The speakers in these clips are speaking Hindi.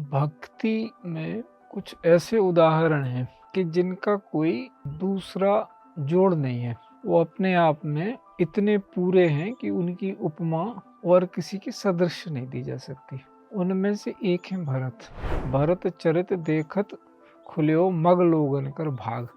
भक्ति में कुछ ऐसे उदाहरण हैं कि जिनका कोई दूसरा जोड़ नहीं है। वो अपने आप में इतने पूरे हैं कि उनकी उपमा और किसी की सदृश नहीं दी जा सकती। उनमें से एक है भरत। भरत चरित देखत खुल्यो मग लोगन कर भाग।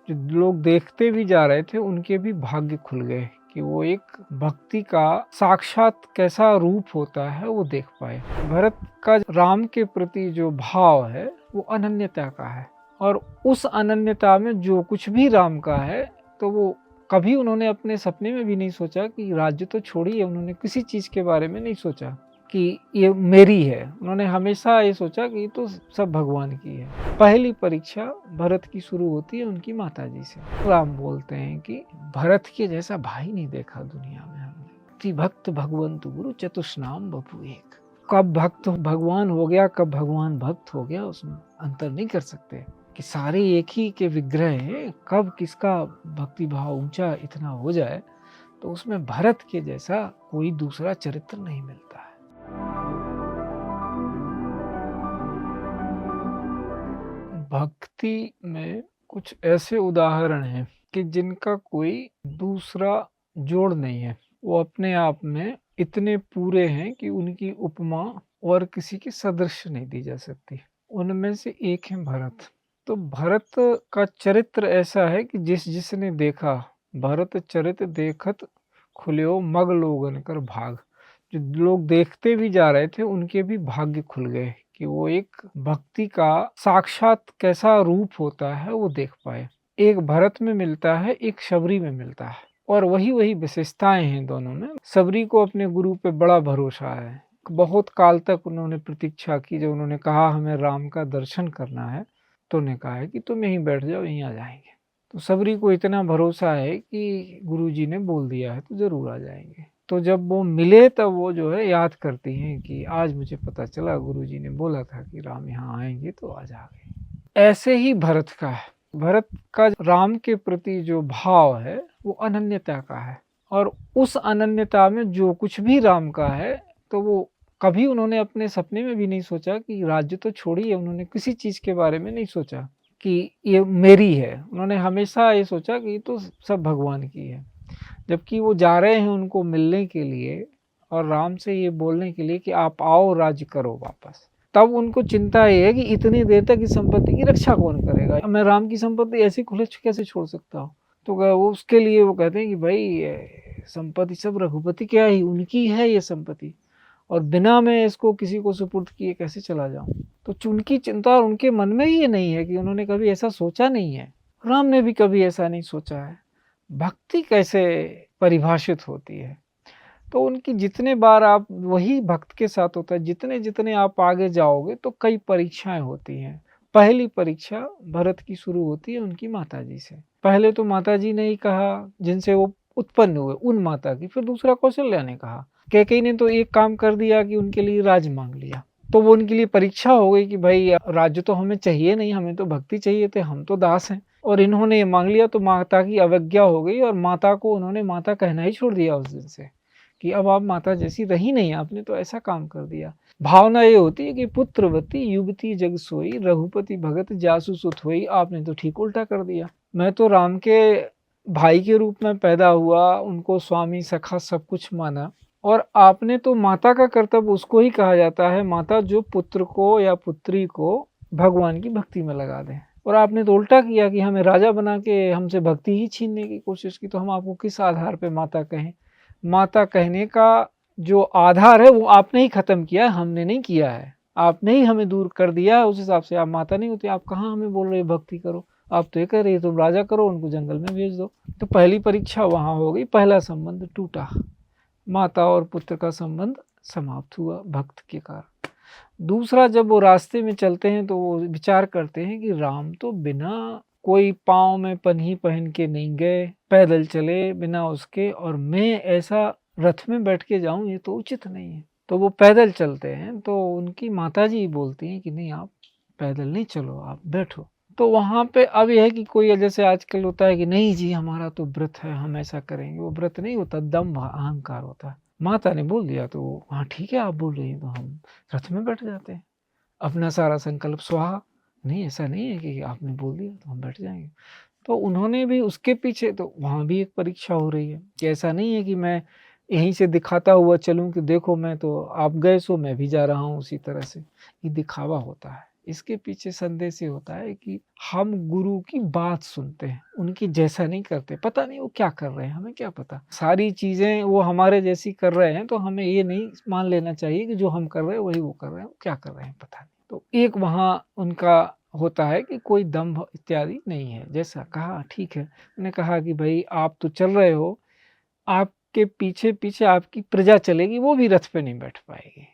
जो लोग देखते भी जा रहे थे उनके भी भाग्य खुल गए कि वो एक भक्ति का साक्षात कैसा रूप होता है वो देख पाए। भरत का राम के प्रति जो भाव है वो अनन्यता का है, और उस अनन्यता में जो कुछ भी राम का है तो वो कभी उन्होंने अपने सपने में भी नहीं सोचा कि राज्य तो छोड़िए, उन्होंने किसी चीज के बारे में नहीं सोचा कि ये मेरी है। उन्होंने हमेशा ये सोचा कि ये तो सब भगवान की है। पहली परीक्षा भरत की शुरू होती है उनकी माताजी से। राम बोलते हैं कि भरत के जैसा भाई नहीं देखा दुनिया में हमने। भक्त भगवंतु गुरु चतुष्नाम बपू एक। कब भक्त भगवान हो गया, कब भगवान भक्त हो गया, उसमें अंतर नहीं कर सकते कि सारे एक ही के विग्रह हैं। कब किसका भक्ति भाव ऊंचा इतना हो जाए तो उसमें भरत के जैसा कोई दूसरा चरित्र नहीं मिलता है। भक्ति में कुछ ऐसे उदाहरण हैं कि जिनका कोई दूसरा जोड़ नहीं है। वो अपने आप में इतने पूरे हैं कि उनकी उपमा और किसी की सदृश नहीं दी जा सकती। उनमें से एक है भरत। तो भरत का चरित्र ऐसा है कि जिसने देखा, भरत चरित देखत खुल्यो मग लोगन कर भाग। जो लोग देखते भी जा रहे थे उनके भी भाग्य खुल गए कि वो एक भक्ति का साक्षात कैसा रूप होता है वो देख पाए। एक भरत में मिलता है, एक शबरी में मिलता है, और वही विशेषताएं हैं दोनों में। शबरी को अपने गुरु पे बड़ा भरोसा है। बहुत काल तक उन्होंने प्रतीक्षा की। जब उन्होंने कहा हमें राम का दर्शन करना है तो उन्होंने कहा है कि तुम यहीं बैठ जाओ, यहीं आ जाएंगे। तो शबरी को इतना भरोसा है कि गुरुजी ने बोल दिया है तो जरूर आ जाएंगे। तो जब वो मिले तब वो जो है याद करती हैं कि आज मुझे पता चला गुरुजी ने बोला था कि राम यहाँ आएंगे तो आज आ गए। ऐसे ही भरत का है। भरत का राम के प्रति जो भाव है वो अनन्यता का है, और उस अनन्यता में जो कुछ भी राम का है तो वो कभी उन्होंने अपने सपने में भी नहीं सोचा कि राज्य तो छोड़िए, उन्होंने किसी चीज के बारे में नहीं सोचा कि ये मेरी है। उन्होंने हमेशा ये सोचा कि ये तो सब भगवान की है। जबकि वो जा रहे हैं उनको मिलने के लिए और राम से ये बोलने के लिए कि आप आओ राज्य करो वापस, तब उनको चिंता ये है कि इतनी देर तक इस संपत्ति की रक्षा कौन करेगा। मैं राम की संपत्ति ऐसी खुले कैसे छोड़ सकता हूँ। तो वो उसके लिए वो कहते हैं कि भाई संपत्ति सब रघुपति क्या ही, उनकी है ये संपत्ति, और बिना मैं इसको किसी को सुपुर्द किए कैसे चला जाऊं। तो उनकी चिंता और उनके मन में ये नहीं है कि उन्होंने कभी ऐसा सोचा नहीं है। राम ने भी कभी ऐसा नहीं सोचा है भक्ति कैसे परिभाषित होती है। तो उनकी जितने बार आप वही भक्त के साथ होता है, जितने जितने आप आगे जाओगे तो कई परीक्षाएं होती हैं। पहली परीक्षा भरत की शुरू होती है उनकी माताजी से। पहले तो माताजी ने ही कहा जिनसे वो उत्पन्न हुए उन माता की, फिर दूसरा कौशल्या ने कहा। कैकेयी ने तो एक काम कर दिया कि उनके लिए राज मांग लिया। तो वो उनके लिए परीक्षा हो गई कि भाई राज्य तो हमें चाहिए नहीं, हमें तो भक्ति चाहिए थे, हम तो दास हैं। और इन्होंने ये मांग लिया तो माता की अवज्ञा हो गई, और माता को उन्होंने माता कहना ही छोड़ दिया उस दिन से कि अब आप माता जैसी रही नहीं, आपने तो ऐसा काम कर दिया। भावना ये होती है कि पुत्रवती युवती जग सोई, रघुपति भगत जासु सुत होई। आपने तो ठीक उल्टा कर दिया। मैं तो राम के भाई के रूप में पैदा हुआ, उनको स्वामी सखा सब कुछ माना, और आपने तो माता का कर्तव्य उसको ही कहा जाता है, माता जो पुत्र को या पुत्री को भगवान की भक्ति में लगा दे। और आपने तो उल्टा किया कि हमें राजा बना के हमसे भक्ति ही छीनने की कोशिश की। तो हम आपको किस आधार पे माता कहें। माता कहने का जो आधार है वो आपने ही खत्म किया है, हमने नहीं किया है। आपने ही हमें दूर कर दिया है, उस हिसाब से आप माता नहीं होती। आप कहाँ हमें बोल रहे भक्ति करो, आप तो ये कह रही है तुम राजा करो, उनको जंगल में भेज दो। तो पहली परीक्षा वहां हो गई, पहला संबंध टूटा, माता और पुत्र का संबंध समाप्त हुआ भक्त के कारण। दूसरा, जब वो रास्ते में चलते हैं तो वो विचार करते हैं कि राम तो बिना कोई पाँव में पन्ही पहन के नहीं गए, पैदल चले बिना उसके, और मैं ऐसा रथ में बैठ के जाऊं ये तो उचित नहीं है। तो वो पैदल चलते हैं। तो उनकी माताजी बोलती हैं कि नहीं, आप पैदल नहीं चलो, आप बैठो। तो वहां पे अब यह है कि कोई जैसे आजकल होता है कि नहीं जी हमारा तो व्रत है, हम ऐसा करेंगे। वो व्रत नहीं होता, दम्भ अहंकार होता है। माता ने बोल दिया तो हाँ ठीक है, आप बोल रही हैं तो हम रथ में बैठ जाते हैं। अपना सारा संकल्प स्वाहा। नहीं, ऐसा नहीं है कि आपने बोल दिया तो हम बैठ जाएँगे। तो उन्होंने भी उसके पीछे तो वहाँ भी एक परीक्षा हो रही है कि ऐसा नहीं है कि मैं यहीं से दिखाता हुआ चलूँ कि देखो मैं तो आप गए सो मैं भी जा रहा हूँ उसी तरह से। ये दिखावा होता है। इसके पीछे संदेश ये होता है कि हम गुरु की बात सुनते हैं, उनकी जैसा नहीं करते। पता नहीं वो क्या कर रहे हैं, हमें क्या पता? सारी चीज़ें वो हमारे जैसी कर रहे हैं तो हमें ये नहीं मान लेना चाहिए कि जो हम कर रहे हैं वही वो कर रहे हैं। वो क्या कर रहे हैं पता नहीं। तो एक वहाँ उनका होता है कि कोई दंभ इत्यादि नहीं है। जैसा कहा ठीक है। उन्होंने कहा कि भई आप तो चल रहे हो, आपके पीछे-पीछे आपकी प्रजा चलेगी, वो भी रथ पे नहीं बैठ पाएगी।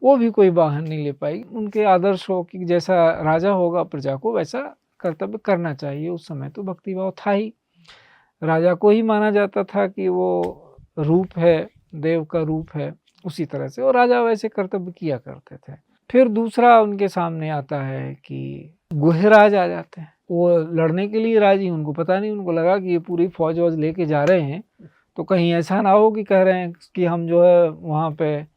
वो भी कोई वाहन नहीं ले पाएगी। उनके आदर्श हो कि जैसा राजा होगा प्रजा को वैसा कर्तव्य करना चाहिए। उस समय तो भक्तिभाव था ही। राजा को ही माना जाता था कि वो रूप है, देव का रूप है, उसी तरह से और राजा वैसे कर्तव्य किया करते थे। फिर दूसरा उनके सामने आता है कि गुहराज आ जाते हैं। वो लड़ने के लिए राजी, उनको पता नहीं, उनको लगा कि ये पूरी फौज-वौज लेके जा रहे हैं, तो कहीं ऐसा ना हो कि कह रहे हैं कि हम जो है वहाँ पे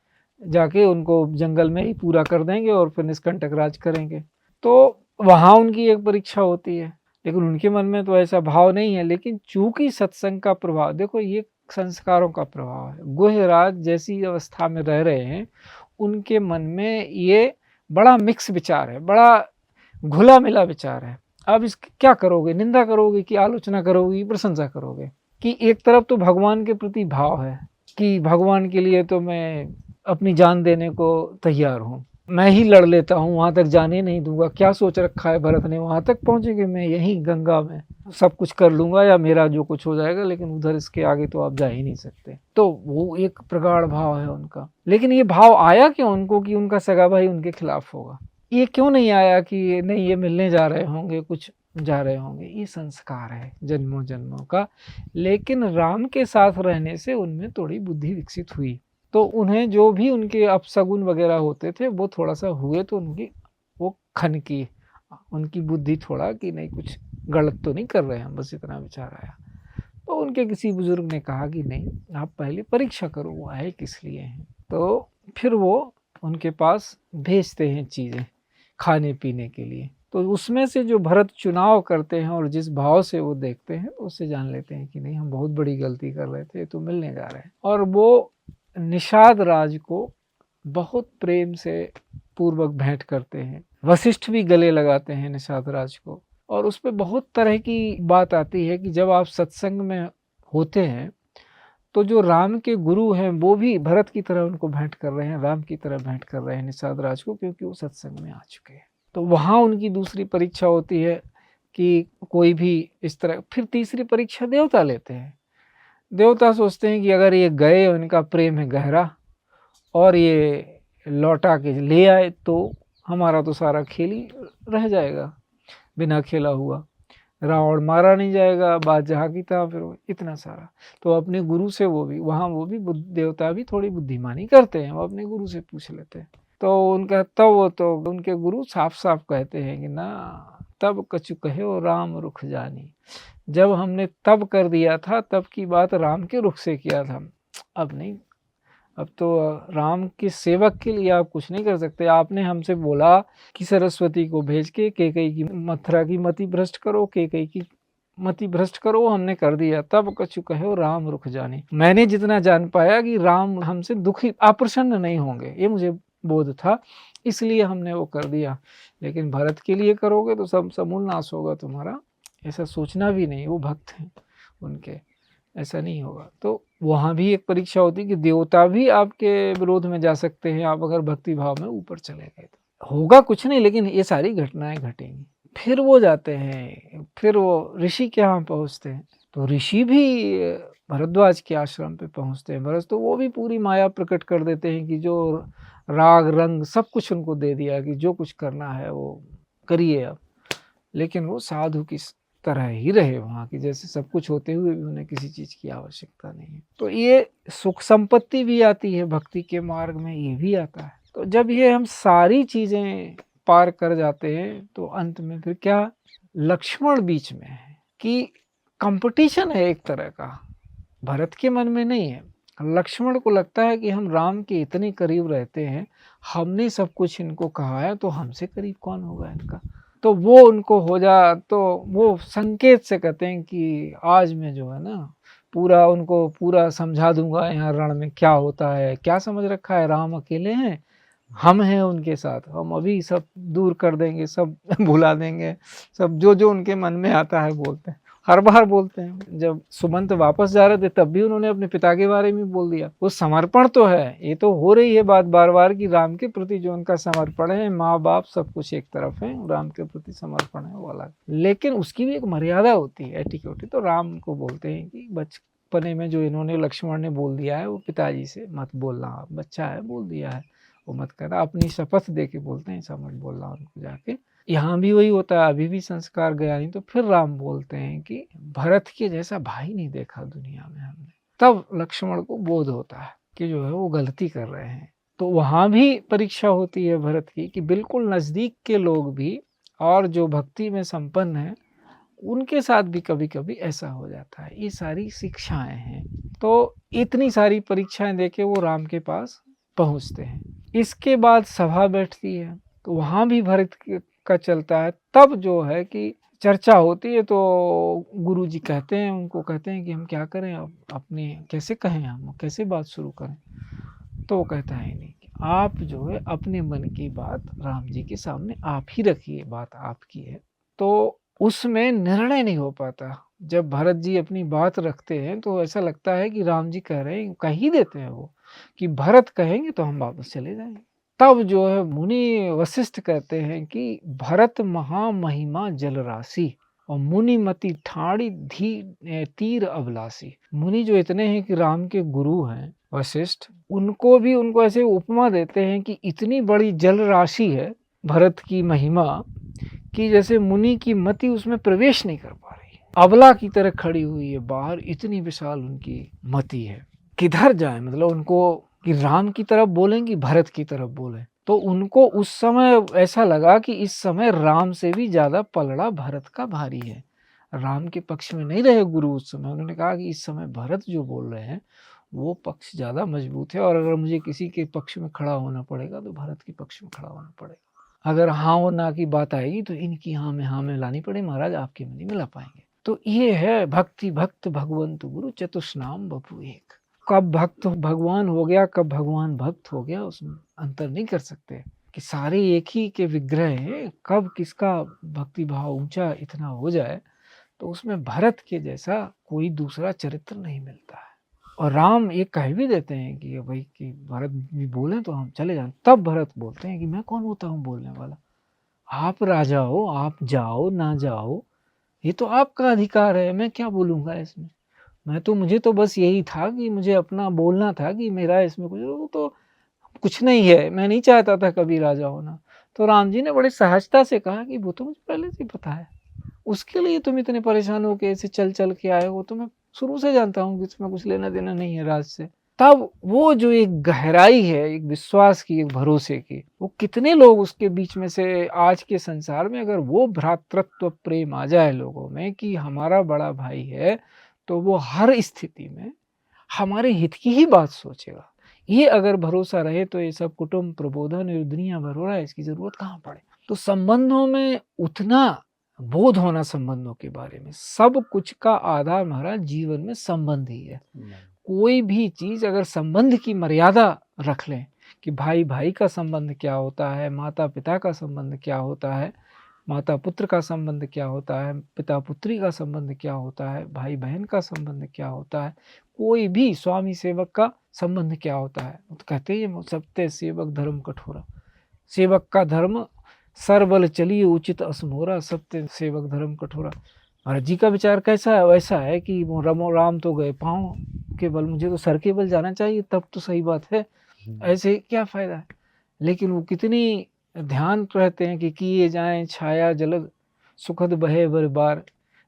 जाके उनको जंगल में ही पूरा कर देंगे और फिर निष्कंटक राज करेंगे। तो वहाँ उनकी एक परीक्षा होती है, लेकिन उनके मन में तो ऐसा भाव नहीं है। लेकिन चूँकि सत्संग का प्रभाव, देखो ये संस्कारों का प्रभाव है। गुहराज जैसी अवस्था में रह रहे हैं, उनके मन में ये बड़ा मिक्स विचार है, बड़ा घुला-मिला विचार है। अब इसकी क्या करोगे? निंदा करोगे कि आलोचना करोगे, प्रशंसा करोगे? कि एक तरफ तो भगवान के प्रति भाव है कि भगवान के लिए तो मैं अपनी जान देने को तैयार हूँ। मैं ही लड़ लेता हूँ, वहाँ तक जाने नहीं दूँगा। क्या सोच रखा है भरत ने, वहाँ तक पहुँचेंगे, मैं यहीं गंगा में सब कुछ कर लूँगा या मेरा जो कुछ हो जाएगा, लेकिन उधर इसके आगे तो आप जा ही नहीं सकते। तो वो एक प्रगाढ़ भाव है उनका। लेकिन ये भाव आया क्यों उनको कि उनका सगा भाई उनके खिलाफ होगा? ये क्यों नहीं आया कि नहीं ये मिलने जा रहे होंगे, कुछ जा रहे होंगे? ये संस्कार है जन्मों-जन्मों का। लेकिन राम के साथ रहने से उनमें थोड़ी बुद्धि विकसित हुई। तो उन्हें जो भी उनके अपशगुन वगैरह होते थे वो थोड़ा-सा हुए तो उनकी वो खनकी, उनकी बुद्धि थोड़ा कि नहीं कुछ गलत तो नहीं कर रहे हैं हम, बस इतना विचार आया। तो उनके किसी बुजुर्ग ने कहा कि नहीं, आप पहले परीक्षा करो वो आए किस लिए हैं। तो फिर वो उनके पास भेजते हैं चीज़ें खाने-पीने के लिए। तो उसमें से जो भरत चुनाव करते हैं और जिस भाव से वो देखते हैं, उससे जान लेते हैं कि नहीं हम बहुत बड़ी गलती कर रहे थे, तो मिलने जा रहे हैं। और वो निषाद राज को बहुत प्रेम से पूर्वक भेंट करते हैं। वशिष्ठ भी गले लगाते हैं निषाद राज को और उसपे बहुत तरह की बात आती है कि जब आप सत्संग में होते हैं, तो जो राम के गुरु हैं वो भी भरत की तरह उनको भेंट कर रहे हैं, राम की तरह भेंट कर रहे हैं निषाद राज को, क्योंकि वो सत्संग में आ चुके हैं। तो वहाँ उनकी दूसरी परीक्षा होती है कि कोई भी इस तरह। फिर तीसरी परीक्षा देवता लेते हैं। देवता सोचते हैं कि अगर ये गए और इनका प्रेम है गहरा और ये लौटा के ले आए तो हमारा तो सारा खेल ही रह जाएगा बिना खेला हुआ। रावण मारा नहीं जाएगा, बात जहाँ की तहाँ, फिर इतना सारा। तो अपने गुरु से वो भी वहाँ वो भी देवता भी थोड़ी बुद्धिमानी करते हैं, वो अपने गुरु से पूछ लेते हैं। तो उनका तब वो तो उनके गुरु साफ-साफ कहते हैं कि ना तब कछु कहो राम रुख जानी। जब हमने तब कर दिया था तब की बात राम के रुख से किया था। अब नहीं, अब तो राम के सेवक के लिए आप कुछ नहीं कर सकते। आपने हमसे बोला कि सरस्वती को भेज के कैकेयी की मथुरा की मति भ्रष्ट करो, कैकेयी की मति भ्रष्ट करो, हमने कर दिया। तब कछु कहो राम रुख जानी। मैंने जितना जान पाया कि राम हमसे दुखी अप्रसन्न नहीं होंगे, ये मुझे बोध था, इसलिए हमने वो कर दिया। लेकिन भरत के लिए करोगे तो सब समूल नाश होगा तुम्हारा, ऐसा सोचना भी नहीं। वो भक्त हैं उनके, ऐसा नहीं होगा। तो वहाँ भी एक परीक्षा होती है कि देवता भी आपके विरोध में जा सकते हैं, आप अगर भक्ति भाव में ऊपर चले गए तो। होगा कुछ नहीं, लेकिन ये सारी घटनाएं घटेंगी। फिर वो जाते हैं, फिर वो ऋषि के यहाँ पहुँचते हैं, तो ऋषि भी भरद्वाज के आश्रम पे पहुँचते हैं। भरत तो वो भी पूरी माया प्रकट कर देते हैं कि जो राग रंग सब कुछ उनको दे दिया कि जो कुछ करना है वो करिए अब। लेकिन वो साधु की तरह ही रहे वहाँ की, जैसे सब कुछ होते हुए भी उन्हें किसी चीज़ की आवश्यकता नहीं है। तो ये सुख संपत्ति भी आती है भक्ति के मार्ग में, ये भी आता है। तो जब ये हम सारी चीज़ें पार कर जाते हैं तो अंत में फिर क्या, लक्ष्मण बीच में है कि कंपटीशन है एक तरह का। भरत के मन में नहीं है, लक्ष्मण को लगता है कि हम राम के इतने करीब रहते हैं, हमने सब कुछ इनको कहा है, तो हमसे करीब कौन होगा इनका। तो वो उनको हो जा, तो वो संकेत से कहते हैं कि आज मैं जो है ना पूरा उनको पूरा समझा दूंगा यहाँ रण में क्या होता है। क्या समझ रखा है, राम अकेले हैं, हम हैं उनके साथ, हम अभी सब दूर कर देंगे, सब भुला देंगे, सब जो जो उनके मन में आता है बोलते हैं, हर बार बोलते हैं। जब सुमंत वापस जा रहे थे तब भी उन्होंने अपने पिता के बारे में बोल दिया। वो समर्पण तो है, ये तो हो रही है बात बार बार कि राम के प्रति जो उनका समर्पण है, माँ बाप सब कुछ एक तरफ है, राम के प्रति समर्पण है वो अलग, लेकिन उसकी भी एक मर्यादा होती है, एटिक्यूट। तो राम को बोलते हैं कि बचपने में जो इन्होंने लक्ष्मण ने बोल दिया है वो पिताजी से मत बोलना, आप बच्चा है बोल दिया है वो मत करना, अपनी शपथ दे के बोलते हैं ऐसा मत बोलना उनको जाके। यहाँ भी वही होता है, अभी भी संस्कार गया नहीं तो फिर राम बोलते हैं कि भरत के जैसा भाई नहीं देखा दुनिया में हमने। तब लक्ष्मण को बोध होता है कि जो है वो गलती कर रहे हैं। तो वहां भी परीक्षा होती है भरत की कि बिल्कुल नजदीक के लोग भी और जो भक्ति में संपन्न है उनके साथ भी कभी कभी ऐसा हो जाता है। ये सारी शिक्षाएं हैं। तो इतनी सारी परीक्षाएं देके वो राम के पास पहुंचते हैं। इसके बाद सभा बैठती है तो वहां भी भरत का चलता है। तब जो है कि चर्चा होती है तो गुरुजी कहते हैं, उनको कहते हैं कि हम क्या करें, अब अपने कैसे कहें, हम कैसे बात शुरू करें। तो वो कहता है नहीं, आप जो है अपने मन की बात राम जी के सामने आप ही रखिए, बात आपकी है। तो उसमें निर्णय नहीं हो पाता। जब भरत जी अपनी बात रखते हैं तो ऐसा लगता है कि राम जी कह रहे हैं, कह ही देते हैं वो कि भरत कहेंगे तो हम वापस चले जाएंगे। तब जो है मुनि वशिष्ठ कहते हैं कि भरत महामहिमा जल राशि और मुनि मति ठाड़ी धी तीर अभिलाषी। मुनि जो इतने हैं कि राम के गुरु हैं वशिष्ठ, उनको ऐसे उपमा देते हैं कि इतनी बड़ी जल राशि है भरत की महिमा कि जैसे मुनि की मति उसमें प्रवेश नहीं कर पा रही, अबला की तरह खड़ी हुई है बाहर, इतनी विशाल उनकी मति है। किधर जाए, मतलब उनको कि राम की तरफ बोलें कि भरत की तरफ बोलें। तो उनको उस समय ऐसा लगा कि इस समय राम से भी ज्यादा पलड़ा भरत का भारी है। राम के पक्ष में नहीं रहे गुरु उस समय, उन्होंने कहा कि इस समय भरत जो बोल रहे हैं वो पक्ष ज्यादा मजबूत है, और अगर मुझे किसी के पक्ष में खड़ा होना पड़ेगा तो भरत के पक्ष में खड़ा होना पड़ेगा। अगर हाँ और ना की बात आएगी तो इनकी हाँ में लानी पड़े, महाराज आपकी मनी में ला पाएंगे। तो ये है भक्ति भक्त भगवंत गुरु चतुष्नाम बपू एक। कब भक्त भगवान हो गया, कब भगवान भक्त हो गया, उसमें अंतर नहीं कर सकते कि सारे एक ही के विग्रह हैं। कब किसका भक्ति भाव ऊंचा इतना हो जाए तो उसमें भरत के जैसा कोई दूसरा चरित्र नहीं मिलता है। और राम ये कह भी देते हैं कि भाई कि भरत भी बोले तो हम चले जाएं। तब भरत बोलते हैं कि मैं कौन होता हूँ बोलने वाला, आप राजा हो, आप जाओ ना जाओ ये तो आपका अधिकार है, मैं क्या बोलूंगा इसमें। मैं तो मुझे तो बस यही था कि मुझे अपना बोलना था कि मेरा इसमें कुछ वो तो कुछ नहीं है, मैं नहीं चाहता था कभी राजा होना। तो राम जी ने बड़े सहजता से कहा कि वो तो मुझे पहले से पता है, उसके लिए तुम इतने परेशान हो के ऐसे चल चल के आए हो, तो मैं शुरू से जानता हूँ कि इसमें कुछ लेना देना नहीं है राज से। तब वो जो एक गहराई है, एक विश्वास की, एक भरोसे की, वो कितने लोग उसके बीच में से आज के संसार में अगर वो भ्रातृत्व प्रेम आ जाए लोगों में कि हमारा बड़ा भाई है तो वो हर स्थिति में हमारे हित की ही बात सोचेगा। ये अगर भरोसा रहे तो ये सब कुटुंब प्रबोधन और दुनिया भर हो रहा है, इसकी जरूरत कहाँ पड़े। तो संबंधों में उतना बोध होना, संबंधों के बारे में, सब कुछ का आधार महाराज जीवन में संबंध ही है। कोई भी चीज अगर संबंध की मर्यादा रख लें कि भाई भाई का संबंध क्या होता है, माता पिता का संबंध क्या होता है, माता पुत्र का संबंध क्या होता है, पिता पुत्री का संबंध क्या होता है, भाई बहन का संबंध क्या होता है, कोई भी स्वामी सेवक का संबंध क्या होता है, तो कहते हैं सत्य सेवक धर्म कठोरा, सेवक का धर्म सरबल चलिए उचित असमोरा, सत्य सेवक धर्म कठोरा। महाराज जी का विचार कैसा है, वैसा है कि राम तो गए पाँव के बल, मुझे तो सर के बल जाना चाहिए तब तो सही बात है, ऐसे क्या फायदा है। लेकिन वो कितनी ध्यान रहते हैं कि किए जाएं छाया जलद सुखद बहे बर बार,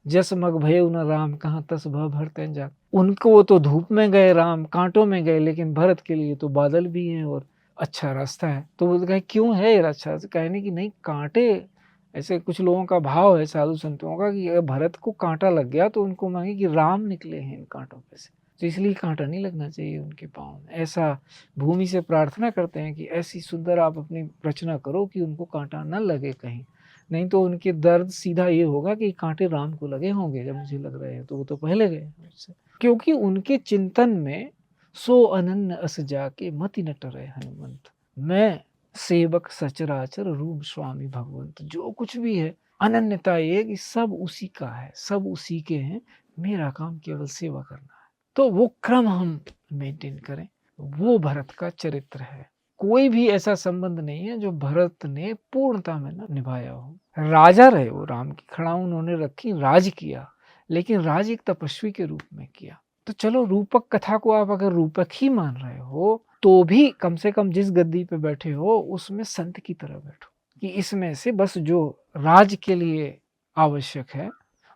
जस मग भय न राम कहाँ तस भय भरते जा। उनको तो धूप में गए राम, कांटों में गए, लेकिन भरत के लिए तो बादल भी हैं और अच्छा रास्ता है। तो वो कहे क्यों है ये अच्छा, कहने की नहीं कांटे, ऐसे कुछ लोगों का भाव है साधु संतों का कि अगर भरत को कांटा लग गया तो उनको मांगे कि राम निकले हैं इन कांटों पे से, तो इसलिए कांटा नहीं लगना चाहिए उनके पाँव में। ऐसा भूमि से प्रार्थना करते हैं कि ऐसी सुंदर आप अपनी रचना करो कि उनको कांटा न लगे कहीं, नहीं तो उनके दर्द सीधा ये होगा कि कांटे राम को लगे होंगे जब मुझे लग रहे हैं, तो वो तो पहले गए मुझसे। क्योंकि उनके चिंतन में सो अनन्य अस जाके मति न टरे हनुमंत, मैं सेवक सचराचर रूप स्वामी भगवंत। जो कुछ भी है अनन्यता ये कि सब उसी का है, सब उसी के हैं, मेरा काम केवल सेवा करना है। तो वो क्रम हम मेंटेन करें, वो भरत का चरित्र है। कोई भी ऐसा संबंध नहीं है जो भरत ने पूर्णता में न निभाया हो। राजा रहे वो, राम की खड़ा उन्होंने रखी, राज किया, लेकिन राज एक तपस्वी के रूप में किया। तो चलो रूपक कथा को आप अगर रूपक ही मान रहे हो तो भी कम से कम जिस गद्दी पे बैठे हो उसमें संत की तरह बैठो, कि इसमें से बस जो राज के लिए आवश्यक है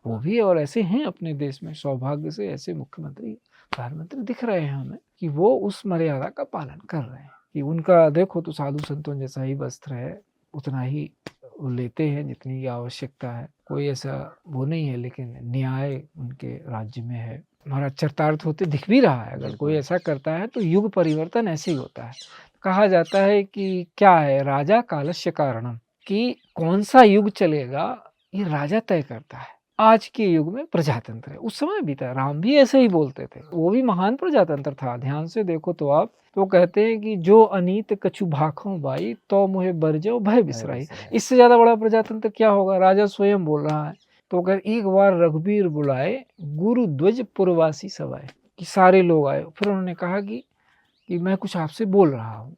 वो भी, और ऐसे हैं अपने देश में सौभाग्य से ऐसे मुख्यमंत्री प्रधानमंत्री दिख रहे हैं हमें कि वो उस मर्यादा का पालन कर रहे हैं, कि उनका देखो तो साधु संतों जैसा ही वस्त्र है, उतना ही वो लेते हैं जितनी की आवश्यकता है, कोई ऐसा वो नहीं है, लेकिन न्याय उनके राज्य में है। हमारा चरितार्थ होते दिख भी रहा है, अगर कोई ऐसा करता है तो युग परिवर्तन ऐसे ही होता है। कहा जाता है कि क्या है, राजा कालस्य कारणम, कि कौन सा युग चलेगा ये राजा तय करता है। आज के युग में प्रजातंत्र है, उस समय भी था, राम भी ऐसे ही बोलते थे, वो भी महान प्रजातंत्र था। ध्यान से देखो तो आप, तो कहते हैं कि जो अनीत कछु भाखों बाई तो मुहे बरजो भय बिसराई। इससे ज्यादा बड़ा प्रजातंत्र क्या होगा। राजा स्वयं बोल रहा है, तो अगर एक बार रघुबीर बुलाए गुरु ध्वज पुरवासी सब आए, कि सारे लोग आए। फिर उन्होंने कहा कि मैं कुछ आपसे बोल रहा हूँ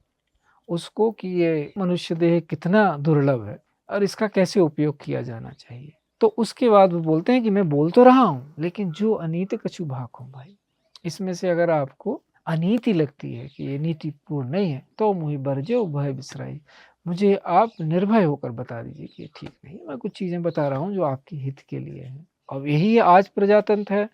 उसको, कि ये मनुष्य देह कितना दुर्लभ है और इसका कैसे उपयोग किया जाना चाहिए। तो उसके बाद वो बोलते हैं कि मैं बोल तो रहा हूँ, लेकिन जो अनीति कछु भाखों भाई, इसमें से अगर आपको अनीति लगती है कि ये नीतिपूर्ण नहीं है तो मुझे बरजो भय बिसराई, मुझे आप निर्भय होकर बता दीजिए कि ये ठीक नहीं है। मैं कुछ चीजें बता रहा हूँ जो आपके हित के लिए है। अब यही आज प्रजातंत्र है,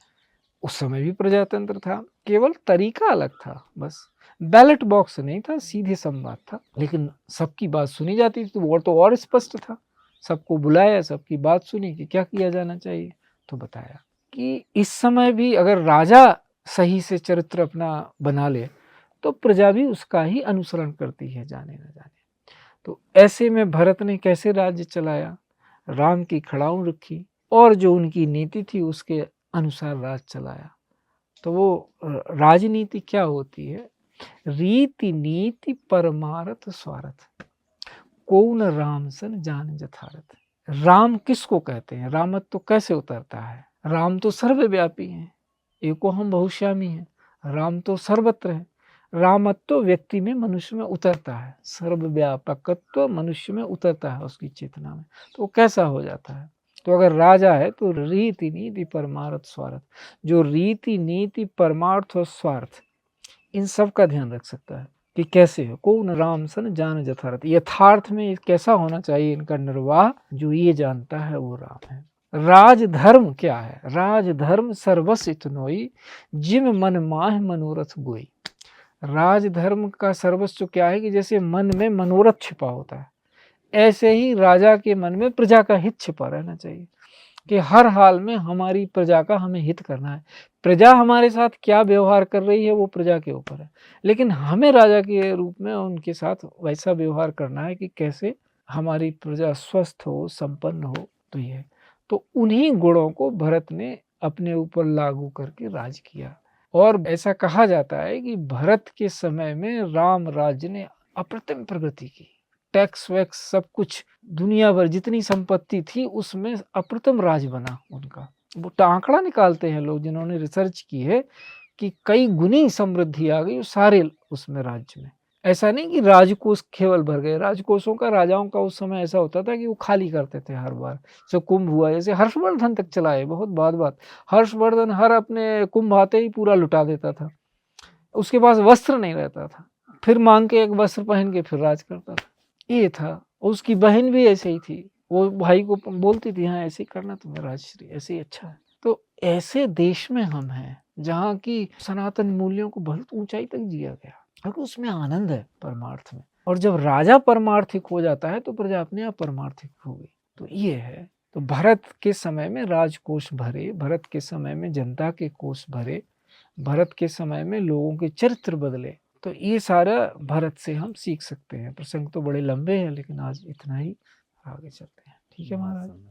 उस समय भी प्रजातंत्र था, केवल तरीका अलग था बस। बैलेट बॉक्स नहीं था, सीधे संवाद था, लेकिन सबकी बात सुनी जाती थी, तो वो तो और स्पष्ट था। सबको बुलाया, सबकी बात सुनी कि क्या किया जाना चाहिए, तो बताया कि इस समय भी अगर राजा सही से चरित्र अपना बना ले तो प्रजा भी उसका ही अनुसरण करती है, जाने न जाने। तो ऐसे में भरत ने कैसे राज्य चलाया, राम की खड़ाऊ रखी और जो उनकी नीति थी उसके अनुसार राज चलाया। तो वो राजनीति क्या होती है, रीति नीति परमारथ स्वार्थ, कौन राम सन जान जथारथ। राम किसको कहते हैं, रामत्व तो कैसे उतरता है। राम तो सर्वव्यापी है, एको हम बहुश्यामी है, राम तो सर्वत्र है। रामत्व तो व्यक्ति में, मनुष्य में उतरता है, सर्वव्यापकत्व मनुष्य में उतरता है उसकी चेतना में, तो वो कैसा हो जाता है। तो अगर राजा है तो रीति नीति परमार्थ स्वार्थ, जो रीति नीति परमार्थ और स्वार्थ इन सब का ध्यान रख सकता है कि कैसे हो। कौन राम सन जान जथारथ, यथार्थ में कैसा होना चाहिए इनका निर्वाह, जो ये जानता है वो राम है। राजधर्म क्या है, राजधर्म सर्वस इतनोई, जिम मन माह मनोरथ गोई। राजधर्म का सर्वस्व क्या है कि जैसे मन में मनोरथ छिपा होता है, ऐसे ही राजा के मन में प्रजा का हित छिपा रहना चाहिए, कि हर हाल में हमारी प्रजा का हमें हित करना है। प्रजा हमारे साथ क्या व्यवहार कर रही है वो प्रजा के ऊपर है, लेकिन हमें राजा के रूप में उनके साथ वैसा व्यवहार करना है कि कैसे हमारी प्रजा स्वस्थ हो, संपन्न हो। तो ये, तो उन्हीं गुणों को भरत ने अपने ऊपर लागू करके राज किया। और ऐसा कहा जाता है कि भरत के समय में राम राज्य ने अप्रतिम प्रगति की। टैक्स वैक्स सब कुछ, दुनिया भर जितनी संपत्ति थी उसमें अप्रतिम राज बना उनका। वो आंकड़ा निकालते हैं लोग जिन्होंने रिसर्च की है कि कई गुनी समृद्धि आ गई सारे उसमें राज्य में। ऐसा नहीं कि राजकोष केवल भर गए, राजकोषों का, राजाओं का उस समय ऐसा होता था कि वो खाली करते थे हर बार। जो कुंभ हुआ, जैसे हर्षवर्धन तक चला है, बहुत बात हर्षवर्धन हर अपने कुंभ आते ही पूरा लुटा देता था, उसके पास वस्त्र नहीं रहता था, फिर मांग के एक वस्त्र पहन के फिर राज करता था। ये था। उसकी बहन भी ऐसे ही थी, वो भाई को बोलती थी हाँ ऐसे ही करना तुम्हें राजश्री, ऐसे ही अच्छा है। तो ऐसे देश में हम हैं जहाँ की सनातन मूल्यों को बहुत ऊंचाई तक जिया गया, क्योंकि उसमें आनंद है परमार्थ में। और जब राजा परमार्थिक हो जाता है तो प्रजा अपने आप परमार्थिक हो गई। तो ये है। तो भरत के समय में राजकोष भरे, भरत के समय में जनता के कोष भरे, भरत के समय में लोगों के चरित्र बदले। तो ये सारा भरत से हम सीख सकते हैं। प्रसंग तो बड़े लंबे हैं, लेकिन आज इतना ही, आगे चलते हैं। ठीक है बहुत महाराज। सुंदर।